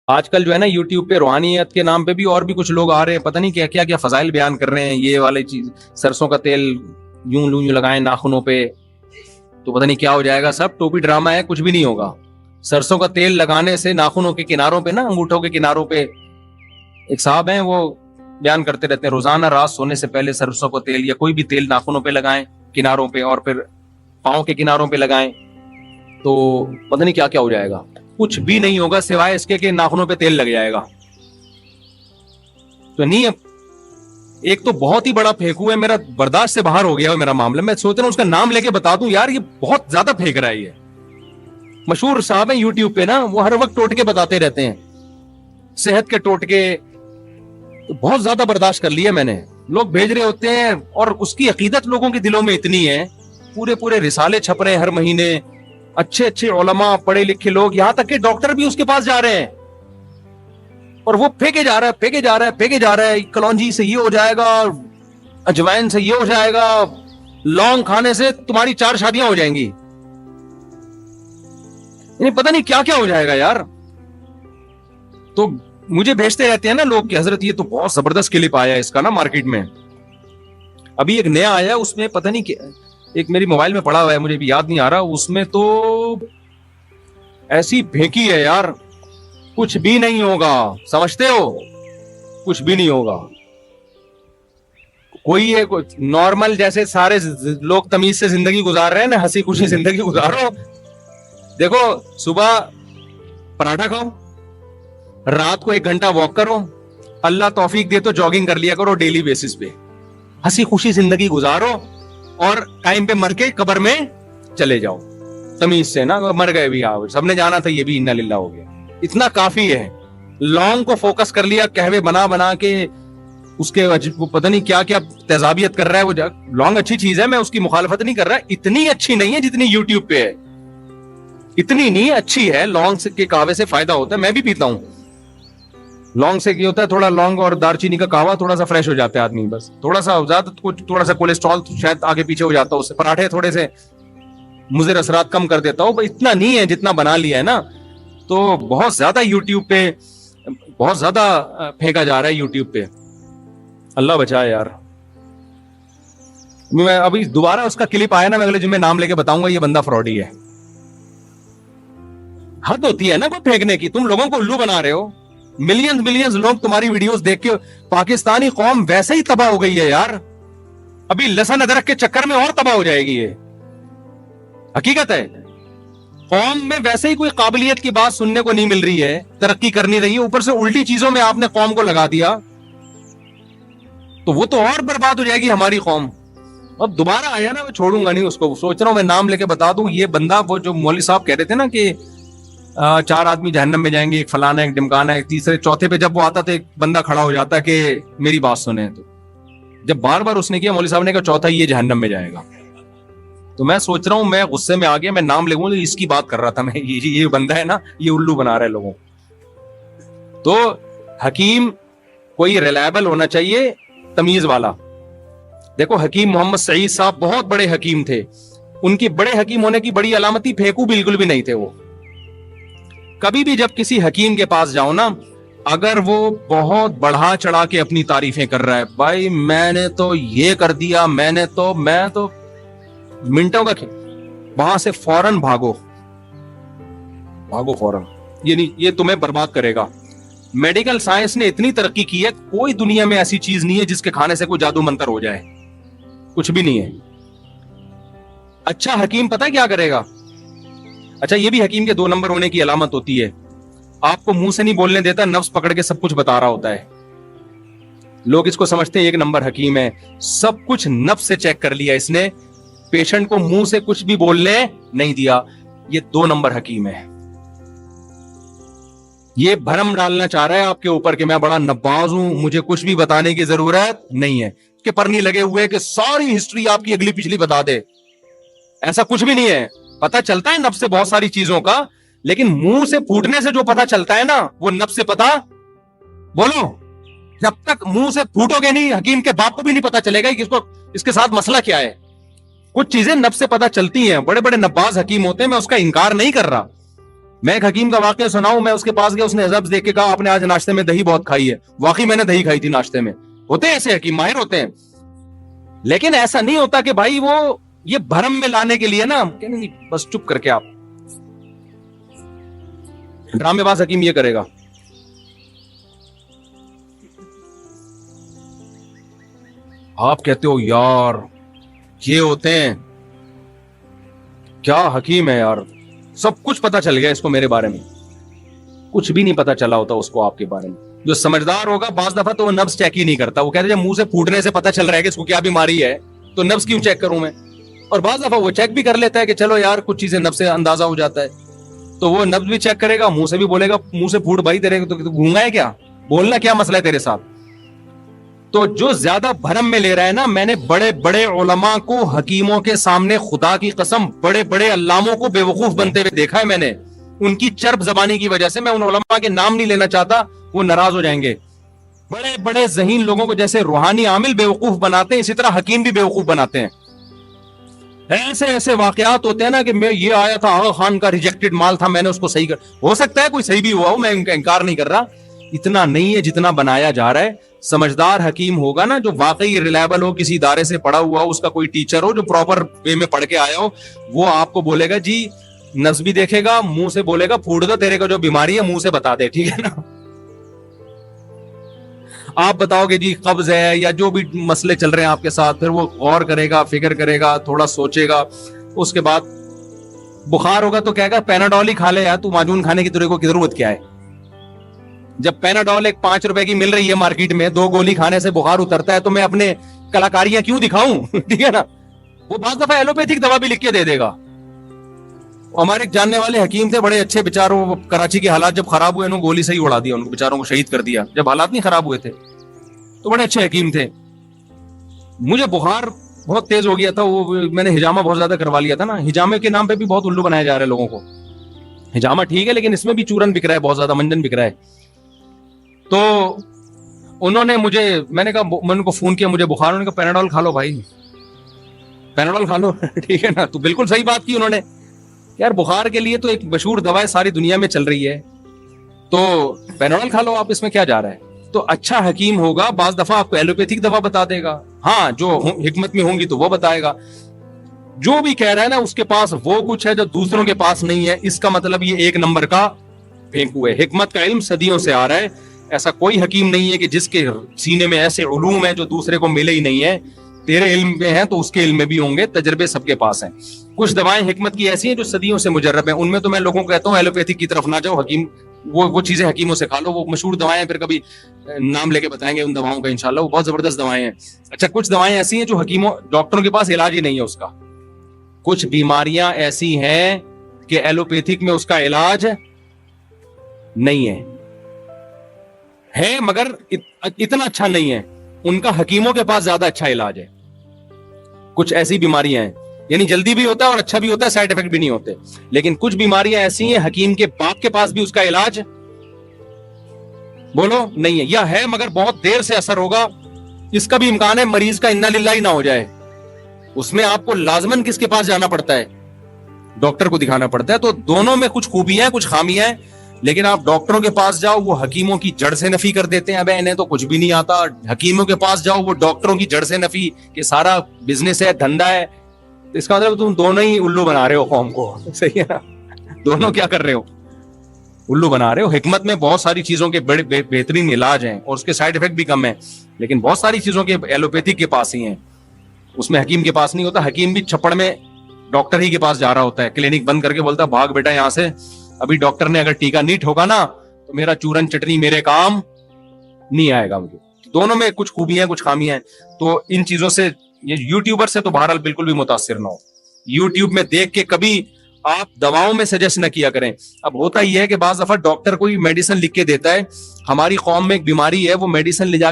آج کل جو ہے نا یوٹیوب پہ روحانیت کے نام پہ بھی اور بھی کچھ لوگ آ رہے ہیں، پتہ نہیں کیا کیا کیا فضائل بیان کر رہے ہیں. یہ والی چیز سرسوں کا تیل یوں لوں یوں لگائیں ناخنوں پہ تو پتہ نہیں کیا ہو جائے گا. سب ٹوپی ڈرامہ ہے، کچھ بھی نہیں ہوگا. سرسوں کا تیل لگانے سے ناخنوں کے کناروں پہ نا، انگوٹھوں کے کناروں پہ، ایک صاحب ہیں وہ بیان کرتے رہتے ہیں روزانہ رات سونے سے پہلے سرسوں کا تیل یا کوئی بھی تیل ناخنوں پہ لگائیں کناروں پہ، اور پھر پاؤں کے کناروں پہ لگائیں تو پتہ نہیں کیا کیا ہو جائے گا. کچھ بھی نہیں ہوگا سوائے اس کے کہ ناخنوں پہ تیل لگ جائے گا. تو نہیں، ایک تو بہت ہی بڑا پھینکو ہے، میرا برداشت سے باہر ہو گیا میرا معاملہ. میں سوچ رہا ہوں اس کا نام لے کے بتا دوں یار، یہ بہت زیادہ پھینک رہا ہے. یہ مشہور صاحب ہیں یوٹیوب پہ نا، وہ ہر وقت ٹوٹکے بتاتے رہتے ہیں، صحت کے ٹوٹکے. بہت زیادہ برداشت کر لیا میں نے. لوگ بھیج رہے ہوتے ہیں اور اس کی عقیدت لوگوں کے دلوں میں اتنی ہے، پورے پورے رسالے چھپ رہے ہیں ہر مہینے، اچھے اچھے علماء پڑھے لکھے لوگ، یہاں تک کہ ڈاکٹر بھی اس کے پاس جا رہے ہیں، اور وہ پھینکے جا رہا ہے پھینکے جا رہا ہے پھینکے جا رہا ہے. کلونجی سے یہ ہو جائے گا، اجوائن سے یہ ہو جائے گا، لونگ کھانے سے تمہاری 4 شادیاں ہو جائیں گی. یعنی پتہ نہیں کیا کیا ہو جائے گا یار. تو مجھے بھیجتے رہتے ہیں نا لوگ کہ حضرت یہ تو بہت زبردست کلپ آیا ہے اس کا نا مارکیٹ میں. ابھی ایک نیا آیا، اس میں پتہ نہیں کیا، ایک میری موبائل میں پڑا ہوا ہے، مجھے بھی یاد نہیں آ رہا. اس میں تو ایسی پھینکی ہے یار، کچھ بھی نہیں ہوگا. سمجھتے ہو؟ کچھ بھی نہیں ہوگا. کوئی ہے نارمل، جیسے سارے لوگ تمیز سے زندگی گزار رہے ہیں نا، ہنسی خوشی زندگی گزارو. دیکھو، صبح پراٹھا کھاؤ، رات کو 1 گھنٹہ واک کرو، اللہ توفیق دے تو جاگنگ کر لیا کرو ڈیلی بیسس پہ. ہنسی خوشی زندگی گزارو اور ٹائم پہ مر کے قبر میں چلے جاؤ تمیز سے نا. مر گئے بھی، سب نے جانا تھا، یہ بھی انا للہ ہو گیا. اتنا کافی ہے. لانگ کو فوکس کر لیا، کہوے بنا بنا کے اس کے پتہ نہیں کیا کیا تیزابیت کر رہا ہے. وہ لانگ اچھی چیز ہے، میں اس کی مخالفت نہیں کر رہا، اتنی اچھی نہیں ہے جتنی یوٹیوب پہ ہے. اتنی نہیں اچھی ہے. لانگ کے کہوے سے فائدہ ہوتا ہے، میں بھی پیتا ہوں. لانگ سے کیا ہوتا ہے، تھوڑا لانگ اور دارچینی کا کہوا تھوڑا سا فریش ہو جاتا ہے آدمی، بس تھوڑا سا زیادہ تھوڑا سا کولیسٹرول شاید آگے پیچھے ہو جاتا ہے اس سے. پراٹھے تھوڑے سے مضر اثرات کم کر دیتا ہوں، اتنا نہیں ہے جتنا بنا لیا ہے نا. تو بہت زیادہ یوٹیوب پہ بہت زیادہ پھینکا جا رہا ہے یوٹیوب پہ. اللہ بچائے یار. میں ابھی دوبارہ اس کا کلپ آیا نا، میں اگلے جمعے نام لے کے بتاؤں گا یہ بندہ فراڈی ہے. حد ہوتی ہے نا کوئی پھینکنے کی. تم لوگوں کو الو بنا رہے ہو. ملینز لوگ تمہاری ویڈیوز دیکھ کے، پاکستانی قوم ویسے ہی تباہ ہو گئی ہے یار. ابھی لہسن ادرک کے چکر میں اور تباہ ہو جائے گی. یہ حقیقت ہے. قوم میں ویسے ہی کوئی قابلیت کی بات سننے کو نہیں مل رہی ہے، ترقی کرنی رہی ہے، اوپر سے الٹی چیزوں میں آپ نے قوم کو لگا دیا تو وہ تو اور برباد ہو جائے گی ہماری قوم. اب دوبارہ آیا نا، میں چھوڑوں گا نہیں اس کو. سوچ رہا ہوں میں نام لے کے بتا دوں. یہ بندہ، وہ جو مولوی صاحب کہہ رہے تھے نا کہ 4 آدمی جہنم میں جائیں گے، ایک فلانا ایک ڈمکانا ایک تیسرے چوتھے پہ جب وہ آتا تو ایک بندہ کھڑا ہو جاتا کہ میری بات سنیں. تو جب بار بار اس نے کیا، مولوی صاحب نے کہا چوتھا یہ جہنم میں جائے گا. تو میں سوچ رہا ہوں، میں غصے میں آ گیا، میں نام لے گوں، اس کی بات کر رہا تھا میں. یہ بندہ ہے نا، یہ الو بنا رہا ہے لوگوں. تو حکیم کوئی ریلائبل ہونا چاہیے، تمیز والا. دیکھو حکیم محمد سعید صاحب بہت بڑے حکیم تھے. ان کی بڑے حکیم ہونے کی بڑی علامتی پھینکو بالکل بھی نہیں تھے. وہ کبھی بھی جب کسی حکیم کے پاس جاؤ نا، اگر وہ بہت بڑھا چڑھا کے اپنی تعریفیں کر رہا ہے، بھائی میں نے تو یہ کر دیا، میں تو منٹوں کا وہاں سے فوراً بھاگو فوراً. یہ تمہیں برباد کرے گا. میڈیکل سائنس نے اتنی ترقی کی ہے، کوئی دنیا میں ایسی چیز نہیں ہے جس کے کھانے سے کوئی جادو منتر ہو جائے. کچھ بھی نہیں ہے. اچھا حکیم پتہ کیا کرے گا؟ اچھا یہ بھی حکیم کے 2 نمبر ہونے کی علامت ہوتی ہے، آپ کو منہ سے نہیں بولنے دیتا، نفس پکڑ کے سب کچھ بتا رہا ہوتا ہے. لوگ اس کو سمجھتے ہیں 1 نمبر حکیم ہے. سب کچھ نفس سے چیک کر لیا اس نے، پیشنٹ کو منہ سے کچھ بھی بولنے نہیں دیا. یہ 2 نمبر حکیم ہے. یہ بھرم ڈالنا چاہ رہا ہے آپ کے اوپر کہ میں بڑا نباز ہوں، مجھے کچھ بھی بتانے کی ضرورت نہیں ہے. کہ پر نہیں لگے ہوئے کہ ساری ہسٹری آپ کی اگلی پچھلی بتا دے. ایسا کچھ بھی نہیں ہے. پتہ چلتا ہے نفس سے بہت ساری چیزوں کا، لیکن منہ سے پھوٹنے سے جو پتہ چلتا ہے نا، وہ نفس سے پتہ. بولو، جب تک منہ سے پھوٹو گے نہیں، حکیم کے باپ کو بھی نہیں پتہ چلے گا کہ اس کے ساتھ مسئلہ کیا ہے. کچھ چیزیں نفس سے پتہ چلتی ہیں. بڑے بڑے نباز حکیم ہوتے ہیں، میں اس کا انکار نہیں کر رہا، میں ایک حکیم کا واقعہ سناؤں, میں اس کے پاس گیا, اس نے نبض دیکھ کے کہا آپ نے آج ناشتے میں دہی بہت کھائی ہے. واقعی میں نے دہی کھائی تھی ناشتے میں. ہوتے ہیں ایسے حکیم, ماہر ہوتے ہیں. لیکن ایسا نہیں ہوتا کہ بھائی وہ یہ بھرم میں لانے کے لیے نا, نہیں بس چپ کر کے آپ, ڈرامے باز حکیم یہ کرے گا. آپ کہتے ہو یار یہ ہوتے ہیں, کیا حکیم ہے یار, سب کچھ پتا چل گیا اس کو میرے بارے میں. کچھ بھی نہیں پتا چلا ہوتا اس کو آپ کے بارے میں. جو سمجھدار ہوگا بعض دفعہ تو وہ نبض چیک ہی نہیں کرتا, وہ کہتے ہیں منہ سے پھوٹنے سے پتا چل رہا ہے کہ اس کو کیا بیماری ہے, تو نبض کیوں چیک کروں میں. اور بعض دفعہ وہ چیک بھی کر لیتا ہے کہ چلو یار کچھ چیزیں نبض سے اندازہ ہو جاتا ہے, تو وہ نبض بھی چیک کرے گا, منہ سے بھی بولے گا, منہ سے پھوٹ بھائی تیرے تو گونگا ہے کیا, بولنا کیا مسئلہ ہے تیرے ساتھ. تو جو زیادہ بھرم میں لے رہا ہے نا, میں نے بڑے بڑے علماء کو حکیموں کے سامنے خدا کی قسم بڑے بڑے علاموں کو بے وقوف بنتے ہوئے دیکھا ہے میں نے, ان کی چرب زبانی کی وجہ سے. میں ان علماء کے نام نہیں لینا چاہتا, وہ ناراض ہو جائیں گے. بڑے بڑے ذہین لوگوں کو جیسے روحانی عامل بے وقوف بناتے ہیں, اسی طرح حکیم بھی بے وقوف بناتے ہیں. ایسے ایسے واقعات ہوتے ہیں نا کہ میں یہ آیا تھا آغا خان کا ریجیکٹڈ مال تھا, میں نے اس کو صحیح کر, ہو سکتا ہے کوئی صحیح بھی ہوا ہو, میں انکار نہیں کر رہا, اتنا نہیں ہے جتنا بنایا جا رہا ہے. سمجھدار حکیم ہوگا نا, جو واقعی ریلائبل ہو, کسی ادارے سے پڑھا ہوا ہو, اس کا کوئی ٹیچر ہو جو پراپر وے میں پڑھ کے آیا ہو, وہ آپ کو بولے گا جی نبض بھی دیکھے گا, منہ سے بولے گا پھوڑ دو تیرے کو جو بیماری ہے منہ سے بتا دے, ٹھیک ہے نا. آپ بتاؤ گے جی قبض ہے یا جو بھی مسئلے چل رہے ہیں آپ کے ساتھ, پھر وہ غور کرے گا, فکر کرے گا, تھوڑا سوچے گا. اس کے بعد بخار ہوگا تو کہے گا پیناڈول ہی کھا لے یار, تو معجون کھانے کی تیرے کو ضرورت کیا ہے. جب پیناڈول ایک 5 روپے کی مل رہی ہے مارکیٹ میں, 2 گولی کھانے سے بخار اترتا ہے, تو میں اپنے کلاکاریاں کیوں دکھاؤں, ٹھیک ہے نا. وہ بعض دفعہ ایلوپیتھک دوا بھی لکھ کے دے دے گا. ہمارے جاننے والے حکیم تھے بڑے اچھے بیچاروں, کراچی کے حالات جب خراب ہوئے انہوں گولی سے ہی اڑا دیا, ان کو بیچاروں کو شہید کر دیا جب حالات نہیں خراب ہوئے تھے. تو بڑے اچھے حکیم تھے. مجھے بخار بہت تیز ہو گیا تھا, وہ میں نے ہجامہ بہت زیادہ کروا لیا تھا نا. ہجامے کے نام پہ بھی بہت الو بنایا جا رہا ہے لوگوں کو. ہجامہ ٹھیک ہے لیکن اس میں بھی چورن بک رہا ہے, بہت زیادہ منجن بک رہا ہے. تو انہوں نے مجھے, میں نے کہا, میں ان کو فون کیا مجھے بخار, انہوں نے کہا پیناڈول کھا لو بھائی, پیناڈول کھا لو, ٹھیک ہے نا. تو بالکل صحیح بات کی انہوں نے, یار بخار کے لیے تو ایک مشہور دوا ہے ساری دنیا میں چل رہی ہے, تو پیناڈول کھا لو آپ, اس میں کیا جا رہا ہے. تو اچھا حکیم ہوگا بعض دفعہ آپ کو ایلوپیتھک دوا بتا دے گا, ہاں جو حکمت میں ہوں گی تو وہ بتائے گا. جو بھی کہہ رہا ہے نا اس کے پاس وہ کچھ ہے جو دوسروں کے پاس نہیں ہے, اس کا مطلب یہ ایک نمبر کا پھینکو ہے. حکمت کا علم صدیوں سے آ رہا ہے, ایسا کوئی حکیم نہیں ہے کہ جس کے سینے میں ایسے علوم ہیں جو دوسرے کو ملے ہی نہیں ہے. تیرے علم میں ہیں تو اس کے علم میں بھی ہوں گے, تجربے سب کے پاس ہیں. کچھ دوائیں حکمت کی ایسی ہیں جو صدیوں سے مجرب ہیں, ان میں تو میں لوگوں کو کہتا ہوں ایلوپیتھک کی طرف نہ جاؤ, حکیم وہ چیزیں حکیموں سے کھا لو, وہ مشہور دوائیں, پھر کبھی نام لے کے بتائیں گے ان دواؤں کا انشاءاللہ, وہ بہت زبردست دوائیں ہیں. اچھا کچھ دوائیں ایسی ہیں جو حکیموں ڈاکٹروں کے پاس علاج ہی نہیں ہے اس کا. کچھ بیماریاں ایسی ہیں کہ ایلوپیتھک میں اس کا علاج نہیں ہے مگر اتنا اچھا نہیں ہے, ان کا حکیموں کے پاس زیادہ اچھا علاج ہے. کچھ ایسی بیماریاں ہیں, یعنی جلدی بھی ہوتا ہے اور اچھا بھی ہوتا ہے, سائیڈ ایفیکٹ بھی نہیں ہوتے. لیکن کچھ بیماریاں ایسی ہیں حکیم کے باپ کے پاس بھی اس کا علاج بولو نہیں ہے, یا ہے مگر بہت دیر سے اثر ہوگا. اس کا بھی امکان ہے مریض کا انا للہ ہی نہ ہو جائے, اس میں آپ کو لازماً کس کے پاس جانا پڑتا ہے, ڈاکٹر کو دکھانا پڑتا ہے. تو دونوں میں کچھ خوبیاں ہیں کچھ خامیاں ہیں, لیکن آپ ڈاکٹروں کے پاس جاؤ وہ حکیموں کی جڑ سے نفی کر دیتے ہیں, اب انہیں تو کچھ بھی نہیں آتا. حکیموں کے پاس جاؤ وہ ڈاکٹروں کی جڑ سے نفی کہ سارا بزنس ہے, دھندا ہے. اس کا مطلب تم دونوں ہی الو بنا رہے ہو قوم کو, صحیح ہے نا, دونوں کیا کر رہے ہو, الو بنا رہے ہو. حکمت میں بہت ساری چیزوں کے بڑے بہترین علاج ہیں اور اس کے سائیڈ ایفیکٹ بھی کم ہیں, لیکن بہت ساری چیزوں کے ایلوپیتھک کے پاس ہی ہیں, اس میں حکیم کے پاس نہیں ہوتا. حکیم بھی چھپڑ میں ڈاکٹر ہی کے پاس جا رہا ہوتا ہے, کلینک بند کر کے بولتا بھاگ بیٹا یہاں سے, ابھی ڈاکٹر نے اگر ٹیکا نہیں ٹھوکا نا تو میرا چورن چٹنی میرے کام نہیں آئے گا مجھے. دونوں میں کچھ خوبیاں کچھ خامیاں ہیں. تو ان چیزوں سے یہ یوٹیوبر سے تو بہرحال بالکل بھی متاثر نہ ہو. یوٹیوب میں دیکھ کے کبھی آپ دواؤں میں سجیسٹ نہ کیا کریں. اب ہوتا یہ ہے کہ بعض دفعہ ڈاکٹر کوئی میڈیسن لکھ کے دیتا ہے, ہماری قوم میں ایک بیماری ہے وہ میڈیسن لے جا کے